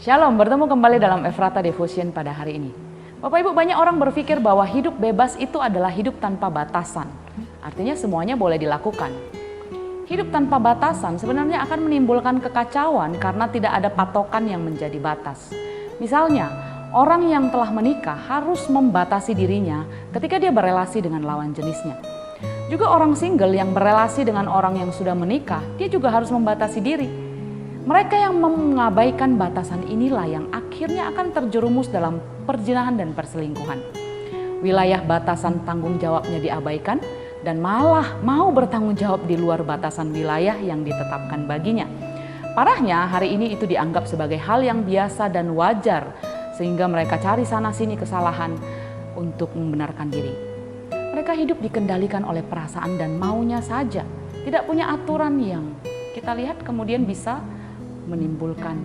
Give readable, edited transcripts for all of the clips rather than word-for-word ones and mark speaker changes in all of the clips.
Speaker 1: Shalom, bertemu kembali dalam Efrata Devotion pada hari ini. Bapak Ibu, banyak orang berpikir bahwa hidup bebas itu adalah hidup tanpa batasan. Artinya semuanya boleh dilakukan. Hidup tanpa batasan sebenarnya akan menimbulkan kekacauan karena tidak ada patokan yang menjadi batas. Misalnya, orang yang telah menikah harus membatasi dirinya ketika dia berelasi dengan lawan jenisnya. Juga orang single yang berelasi dengan orang yang sudah menikah, dia juga harus membatasi diri. Mereka yang mengabaikan batasan inilah yang akhirnya akan terjerumus dalam perzinahan dan perselingkuhan. Wilayah batasan tanggung jawabnya diabaikan dan malah mau bertanggung jawab di luar batasan wilayah yang ditetapkan baginya. Parahnya hari ini itu dianggap sebagai hal yang biasa dan wajar sehingga mereka cari sana sini kesalahan untuk membenarkan diri. Mereka hidup dikendalikan oleh perasaan dan maunya saja, tidak punya aturan yang kita lihat kemudian bisa menimbulkan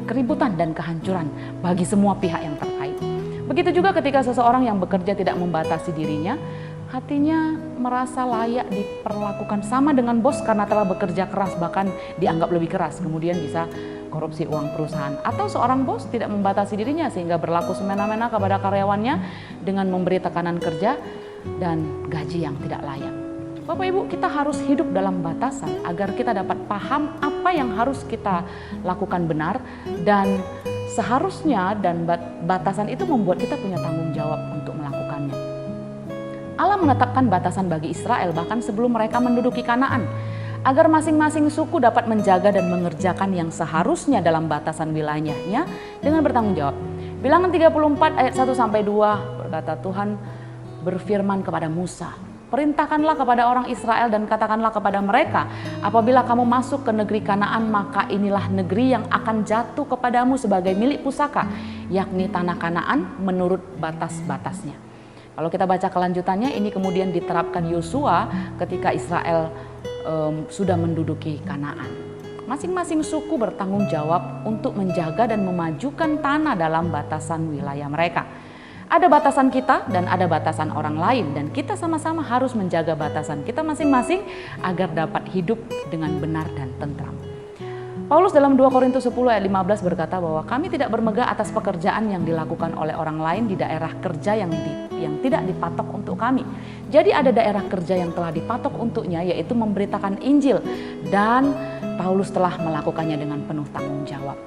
Speaker 1: keributan dan kehancuran bagi semua pihak yang terkait. Begitu juga ketika seseorang yang bekerja tidak membatasi dirinya, hatinya merasa layak diperlakukan sama dengan bos karena telah bekerja keras, bahkan dianggap lebih keras, kemudian bisa korupsi uang perusahaan. Atau seorang bos tidak membatasi dirinya sehingga berlaku semena-mena kepada karyawannya dengan memberi tekanan kerja dan gaji yang tidak layak. Bapak Ibu, kita harus hidup dalam batasan agar kita dapat paham apa yang harus kita lakukan benar dan seharusnya, dan batasan itu membuat kita punya tanggung jawab untuk melakukannya. Allah menetapkan batasan bagi Israel bahkan sebelum mereka menduduki Kanaan agar masing-masing suku dapat menjaga dan mengerjakan yang seharusnya dalam batasan wilayahnya dengan bertanggung jawab. Bilangan 34 ayat 1-2 berkata, Tuhan berfirman kepada Musa, perintahkanlah kepada orang Israel dan katakanlah kepada mereka, apabila kamu masuk ke negeri Kanaan, maka inilah negeri yang akan jatuh kepadamu sebagai milik pusaka, yakni tanah Kanaan menurut batas-batasnya. Kalau kita baca kelanjutannya, ini kemudian diterapkan Yosua ketika Israel sudah menduduki Kanaan. Masing-masing suku bertanggung jawab untuk menjaga dan memajukan tanah dalam batasan wilayah mereka. Ada batasan kita dan ada batasan orang lain, dan kita sama-sama harus menjaga batasan kita masing-masing agar dapat hidup dengan benar dan tentram. Paulus dalam 2 Korintus 10 ayat 15 berkata bahwa kami tidak bermegah atas pekerjaan yang dilakukan oleh orang lain di daerah kerja yang tidak dipatok untuk kami. Jadi ada daerah kerja yang telah dipatok untuknya, yaitu memberitakan Injil, dan Paulus telah melakukannya dengan penuh tanggung jawab.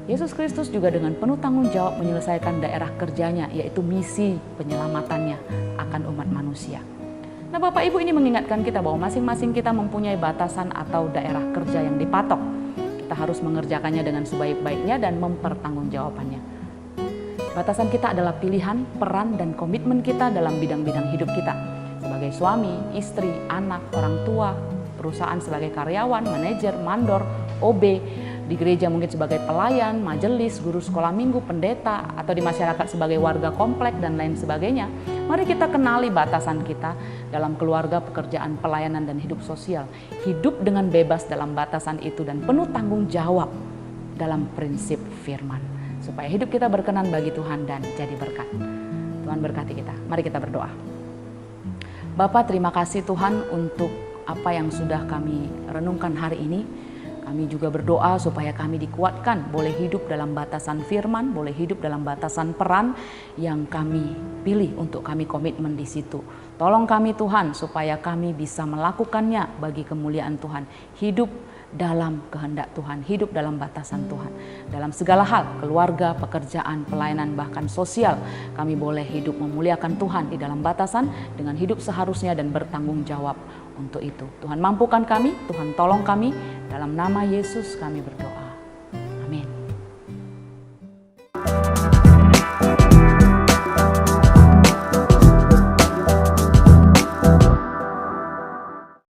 Speaker 1: Yesus Kristus juga dengan penuh tanggung jawab menyelesaikan daerah kerjanya, yaitu misi penyelamatannya akan umat manusia. Nah, Bapak Ibu, ini mengingatkan kita bahwa masing-masing kita mempunyai batasan atau daerah kerja yang dipatok. Kita harus mengerjakannya dengan sebaik-baiknya dan mempertanggungjawabannya. Batasan kita adalah pilihan, peran, dan komitmen kita dalam bidang-bidang hidup kita. Sebagai suami, istri, anak, orang tua, perusahaan sebagai karyawan, manajer, mandor, OB, di gereja mungkin sebagai pelayan, majelis, guru sekolah minggu, pendeta, atau di masyarakat sebagai warga komplek dan lain sebagainya. Mari kita kenali batasan kita dalam keluarga, pekerjaan, pelayanan, dan hidup sosial. Hidup dengan bebas dalam batasan itu dan penuh tanggung jawab dalam prinsip firman. Supaya hidup kita berkenan bagi Tuhan dan jadi berkat. Tuhan berkati kita. Mari kita berdoa. Bapa, terima kasih Tuhan untuk apa yang sudah kami renungkan hari ini. Kami juga berdoa supaya kami dikuatkan, boleh hidup dalam batasan firman, boleh hidup dalam batasan peran yang kami pilih untuk kami komitmen di situ. Tolong kami Tuhan supaya kami bisa melakukannya bagi kemuliaan Tuhan. Hidup dalam kehendak Tuhan, hidup dalam batasan Tuhan. Dalam segala hal, keluarga, pekerjaan, pelayanan, bahkan sosial, kami boleh hidup memuliakan Tuhan di dalam batasan dengan hidup seharusnya dan bertanggung jawab untuk itu. Tuhan mampukan kami, Tuhan tolong kami, dalam nama Yesus kami berdoa. Amin.